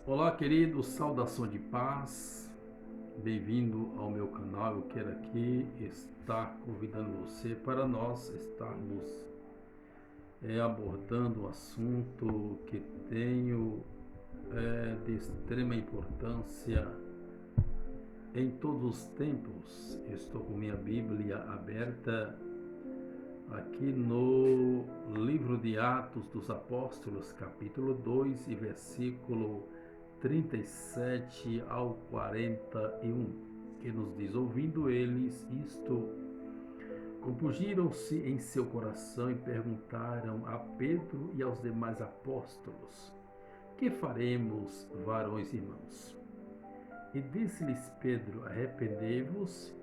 Olá, querido, saudação de paz, bem-vindo ao meu canal. Eu quero aqui estar convidando você para nós estarmos abordando um assunto que tenho de extrema importância em todos os tempos. Estou com minha Bíblia aberta aqui no livro de Atos dos Apóstolos, capítulo 2 e versículo 37 ao 41, que nos diz: ouvindo eles isto, compungiram-se em seu coração e perguntaram a Pedro e aos demais apóstolos: que faremos, varões irmãos? E disse-lhes Pedro: arrependei-vos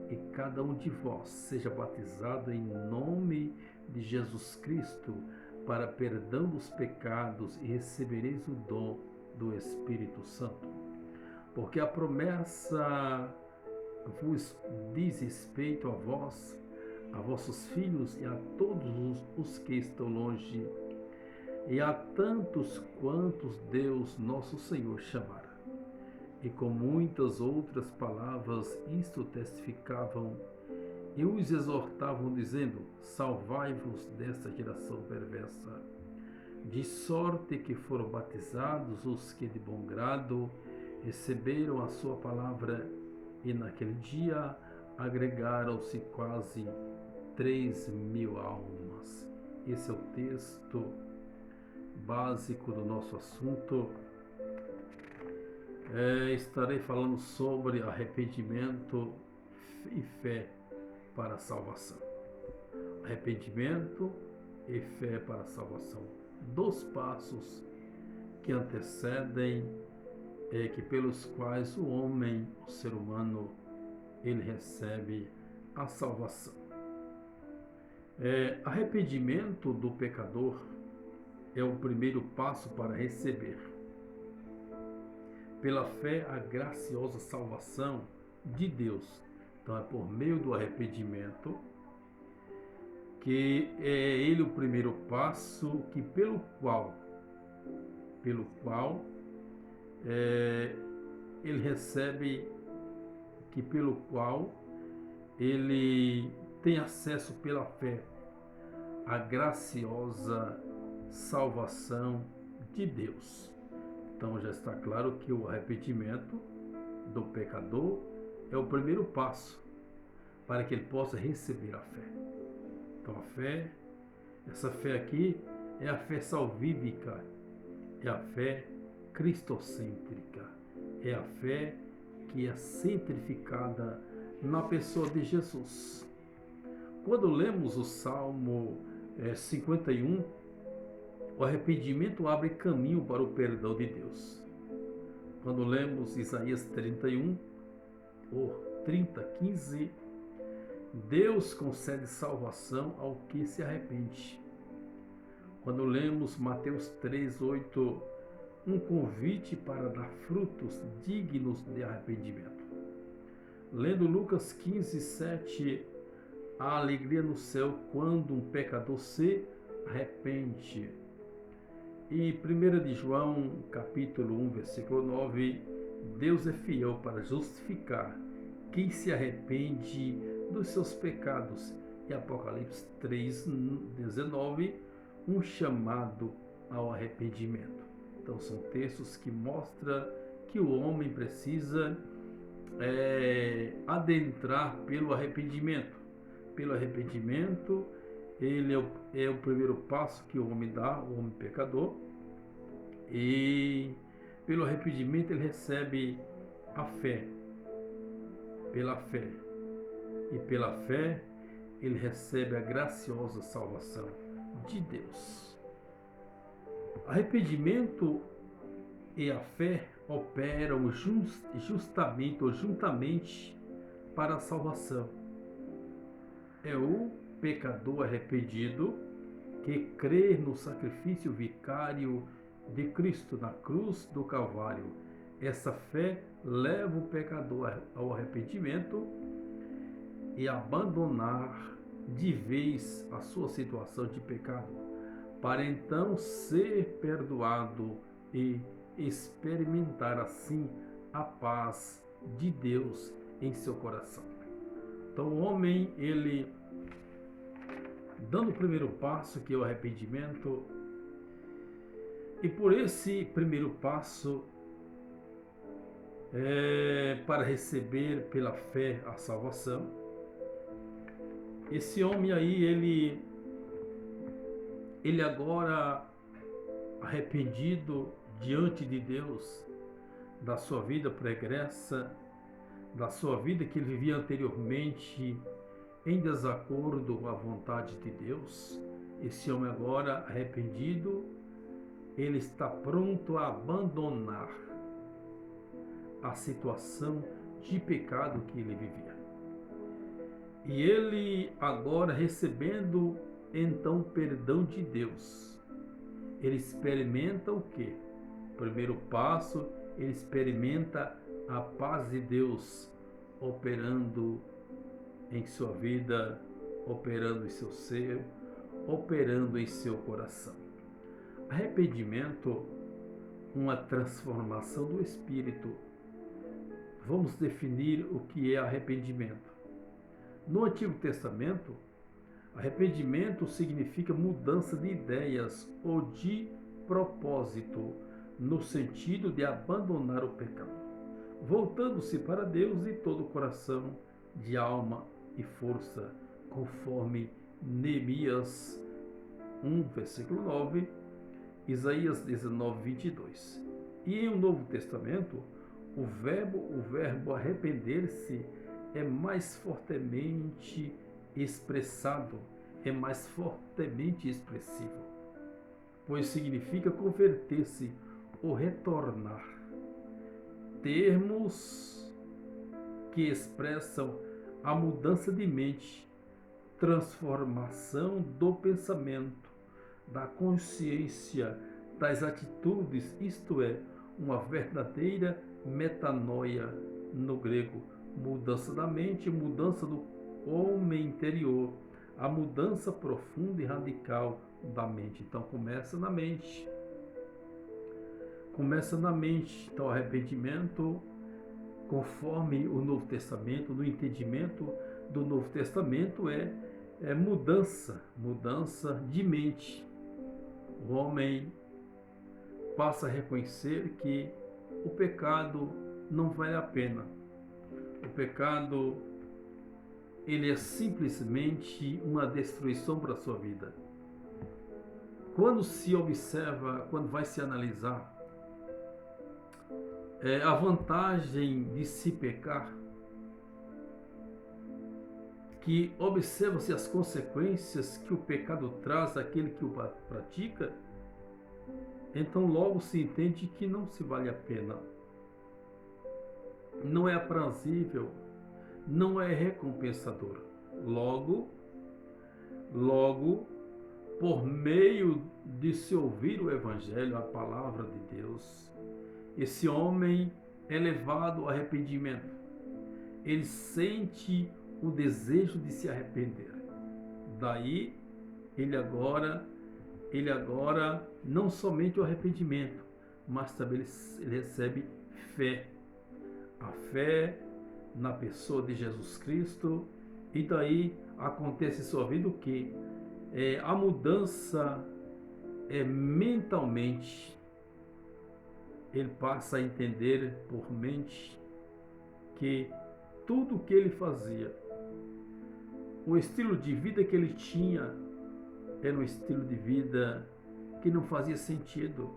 e cada um de vós seja batizado em nome de Jesus Cristo para perdão dos pecados e recebereis o dom do Espírito Santo. Porque a promessa vos diz respeito a vós, a vossos filhos e a todos os que estão longe, e a tantos quantos Deus nosso Senhor chamar. E com muitas outras palavras isto testificavam e os exortavam, dizendo: salvai-vos desta geração perversa. De sorte que foram batizados os que de bom grado receberam a sua palavra, e naquele dia agregaram-se quase 3.000 almas. Esse é o texto básico do nosso assunto. Estarei falando sobre arrependimento e fé para a salvação. Arrependimento e fé para a salvação. Dois passos que antecedem, que pelos quais o homem, o ser humano, ele recebe a salvação. Arrependimento do pecador é o primeiro passo para receber, pela fé, a graciosa salvação de Deus. Então é por meio do arrependimento que é ele o primeiro passo que pelo qual ele recebe, que pelo qual ele tem acesso pela fé à graciosa salvação de Deus. Então já está claro que o arrependimento do pecador é o primeiro passo para que ele possa receber a fé. Então a fé, essa fé aqui é a fé salvífica, é a fé cristocêntrica, é a fé que é centrificada na pessoa de Jesus. Quando lemos o Salmo 51, o arrependimento abre caminho para o perdão de Deus. Quando lemos Isaías 31, ou 30:15, Deus concede salvação ao que se arrepende. Quando lemos Mateus 3:8, um convite para dar frutos dignos de arrependimento. Lendo Lucas 15:7, a alegria no céu quando um pecador se arrepende. E 1 de João, capítulo 1, versículo 9, Deus é fiel para justificar quem se arrepende dos seus pecados. E Apocalipse 3:19, um chamado ao arrependimento. Então são textos que mostram que o homem precisa adentrar pelo arrependimento. Pelo arrependimento, ele é o primeiro passo que o homem dá, o homem pecador, e pelo arrependimento ele recebe a fé. Pela fé e pela fé ele recebe a graciosa salvação de Deus. Arrependimento e a fé operam justamente ou juntamente para a salvação. É o pecador arrependido que crê no sacrifício vicário de Cristo na cruz do Calvário. Essa fé leva o pecador ao arrependimento e abandonar de vez a sua situação de pecado, para então ser perdoado e experimentar assim a paz de Deus em seu coração. Então o homem, ele dando o primeiro passo, que é o arrependimento, e por esse primeiro passo, para receber pela fé a salvação, esse homem aí, ele agora arrependido diante de Deus da sua vida pregressa, da sua vida que ele vivia anteriormente em desacordo com a vontade de Deus, esse homem agora arrependido, ele está pronto a abandonar a situação de pecado que ele vivia. E ele agora recebendo então o perdão de Deus, ele experimenta o quê? Primeiro passo, ele experimenta a paz de Deus operando em sua vida, operando em seu ser, operando em seu coração. Arrependimento, uma transformação do espírito. Vamos definir o que é arrependimento. No Antigo Testamento, arrependimento significa mudança de ideias ou de propósito, no sentido de abandonar o pecado, voltando-se para Deus de todo o coração, de alma e força, conforme Neemias 1, versículo 9, Isaías 19, 22. E em o Novo Testamento, o verbo arrepender-se é mais fortemente expressado, é mais fortemente expressivo, pois significa converter-se ou retornar. Termos que expressam a mudança de mente, transformação do pensamento, da consciência, das atitudes, isto é, uma verdadeira metanoia no grego, mudança da mente, mudança do homem interior, a mudança profunda e radical da mente. Então começa na mente. Então arrependimento, conforme o Novo Testamento, no entendimento do Novo Testamento, é mudança de mente. O homem passa a reconhecer que o pecado não vale a pena. O pecado, ele é simplesmente uma destruição para a sua vida. Quando se observa, quando vai se analisar a vantagem de se pecar, que observa-se as consequências que o pecado traz àquele que o pratica, então logo se entende que não se vale a pena. Não é aprazível, não é recompensador. Logo, por meio de se ouvir o Evangelho, a palavra de Deus, esse homem é levado ao arrependimento. Ele sente o desejo de se arrepender. Daí, ele agora não somente o arrependimento, mas também ele recebe fé. A fé na pessoa de Jesus Cristo, e daí acontece em sua vida o que? A mudança mentalmente. Ele passa a entender por mente que tudo o que ele fazia, o estilo de vida que ele tinha, era um estilo de vida que não fazia sentido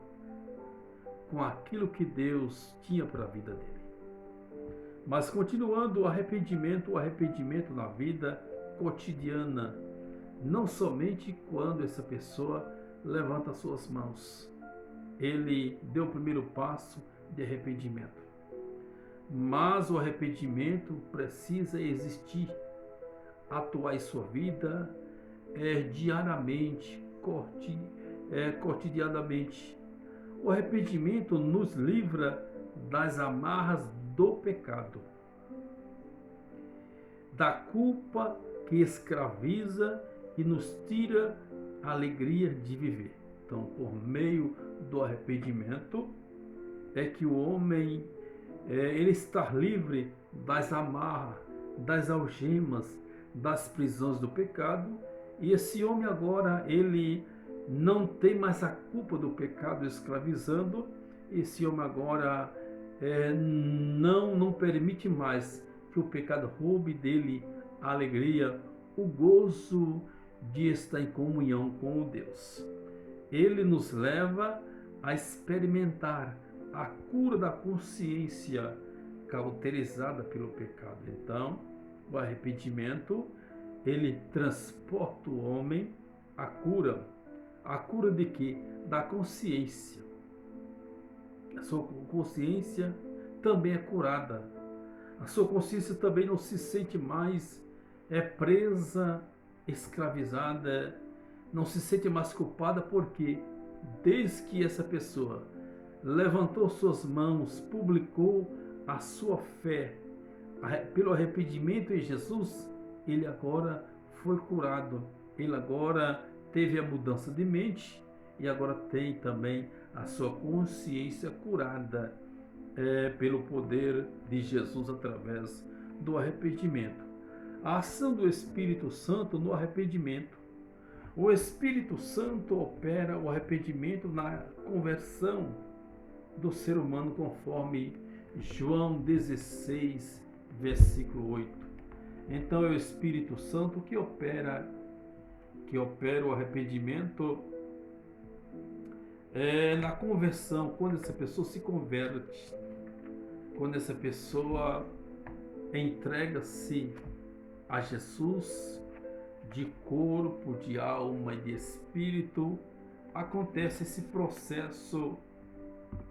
com aquilo que Deus tinha para a vida dele. Mas continuando, o arrependimento na vida cotidiana, não somente quando essa pessoa levanta suas mãos. Ele deu o primeiro passo de arrependimento. Mas o arrependimento precisa existir, atuar em sua vida diariamente, cotidianamente. O arrependimento nos livra das amarras do pecado, da culpa que escraviza e nos tira a alegria de viver. Então, por meio do arrependimento, é que o homem ele está livre das amarras, das algemas, das prisões do pecado, e esse homem agora ele não tem mais a culpa do pecado escravizando. Esse homem agora não permite mais que o pecado roube dele a alegria, o gozo de estar em comunhão com o Deus. Ele nos leva a experimentar a cura da consciência cauterizada pelo pecado. Então, o arrependimento, ele transporta o homem à cura. A cura de quê? Da consciência. A sua consciência também é curada. A sua consciência também não se sente mais presa, escravizada, não se sente mais culpada, porque desde que essa pessoa levantou suas mãos, publicou a sua fé pelo arrependimento em Jesus, ele agora foi curado, ele agora teve a mudança de mente e agora tem também a sua consciência curada pelo poder de Jesus através do arrependimento. A ação do Espírito Santo no arrependimento. O Espírito Santo opera o arrependimento na conversão do ser humano, conforme João 16, versículo 8. Então é o Espírito Santo que opera o arrependimento na conversão, quando essa pessoa se converte, quando essa pessoa entrega-se a Jesus de corpo, de alma e de espírito, acontece esse processo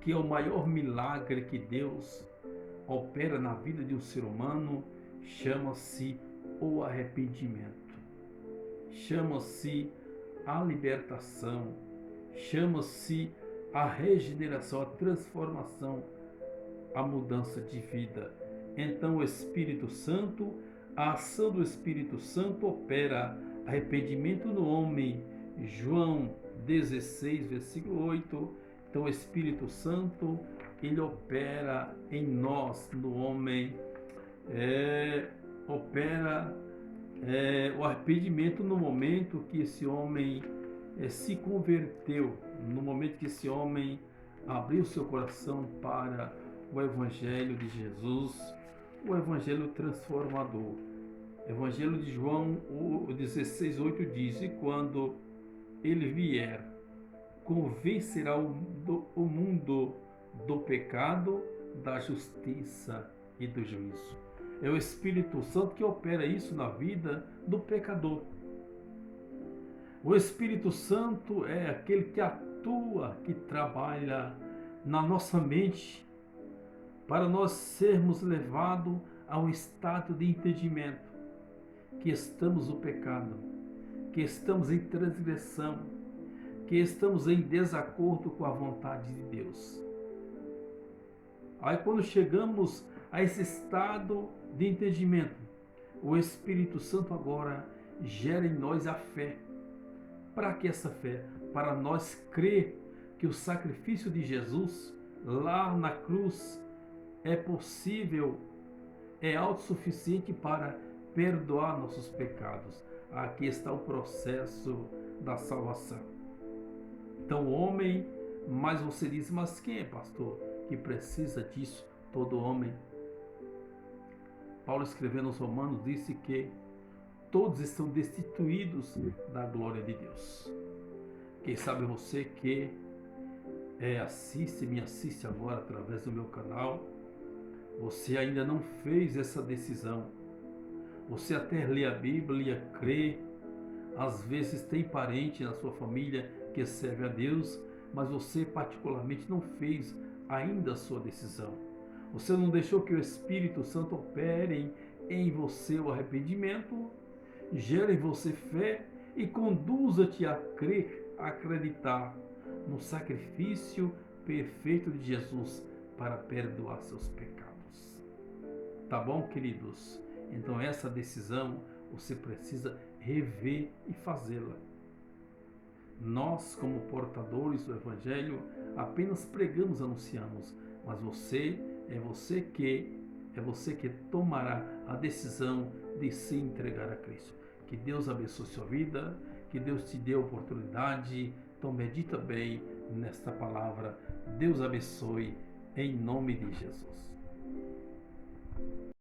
que é o maior milagre que Deus opera na vida de um ser humano, chama-se o arrependimento, chama-se a libertação, chama-se a regeneração, a transformação, a mudança de vida. Então o Espírito Santo, a ação do Espírito Santo opera arrependimento no homem. João 16, versículo 8. Então o Espírito Santo, ele opera em nós, no homem, opera o arrependimento no momento que esse homem se converteu, no momento que esse homem abriu seu coração para o Evangelho de Jesus, o Evangelho transformador. Evangelho de João 16:8 diz: e quando ele vier, convencerá o mundo do pecado, da justiça e do juízo. É o Espírito Santo que opera isso na vida do pecador. O Espírito Santo é aquele que atua, que trabalha na nossa mente, para nós sermos levados a um estado de entendimento que estamos no pecado, que estamos em transgressão, que estamos em desacordo com a vontade de Deus. Aí quando chegamos a esse estado de entendimento, o Espírito Santo agora gera em nós a fé. Para que essa fé? Para nós crer que o sacrifício de Jesus lá na cruz é possível, é autossuficiente para perdoar nossos pecados. Aqui está o processo da salvação. Então o homem, mas você diz, mas quem é, pastor, que precisa disso? Todo homem. Paulo, escrevendo aos Romanos, disse que todos estão destituídos da glória de Deus. Quem sabe você que me assiste agora através do meu canal, você ainda não fez essa decisão. Você até lê a Bíblia, crê, às vezes tem parente na sua família que serve a Deus, mas você particularmente não fez ainda a sua decisão. Você não deixou que o Espírito Santo opere em você o arrependimento, gere em você fé e conduza-te a crer, a acreditar no sacrifício perfeito de Jesus para perdoar seus pecados. Tá bom, queridos? Então essa decisão você precisa rever e fazê-la. Nós, como portadores do Evangelho, apenas pregamos, anunciamos, mas é você que tomará a decisão de se entregar a Cristo. Que Deus abençoe sua vida, que Deus te dê a oportunidade. Então medita bem nesta palavra. Deus abençoe em nome de Jesus.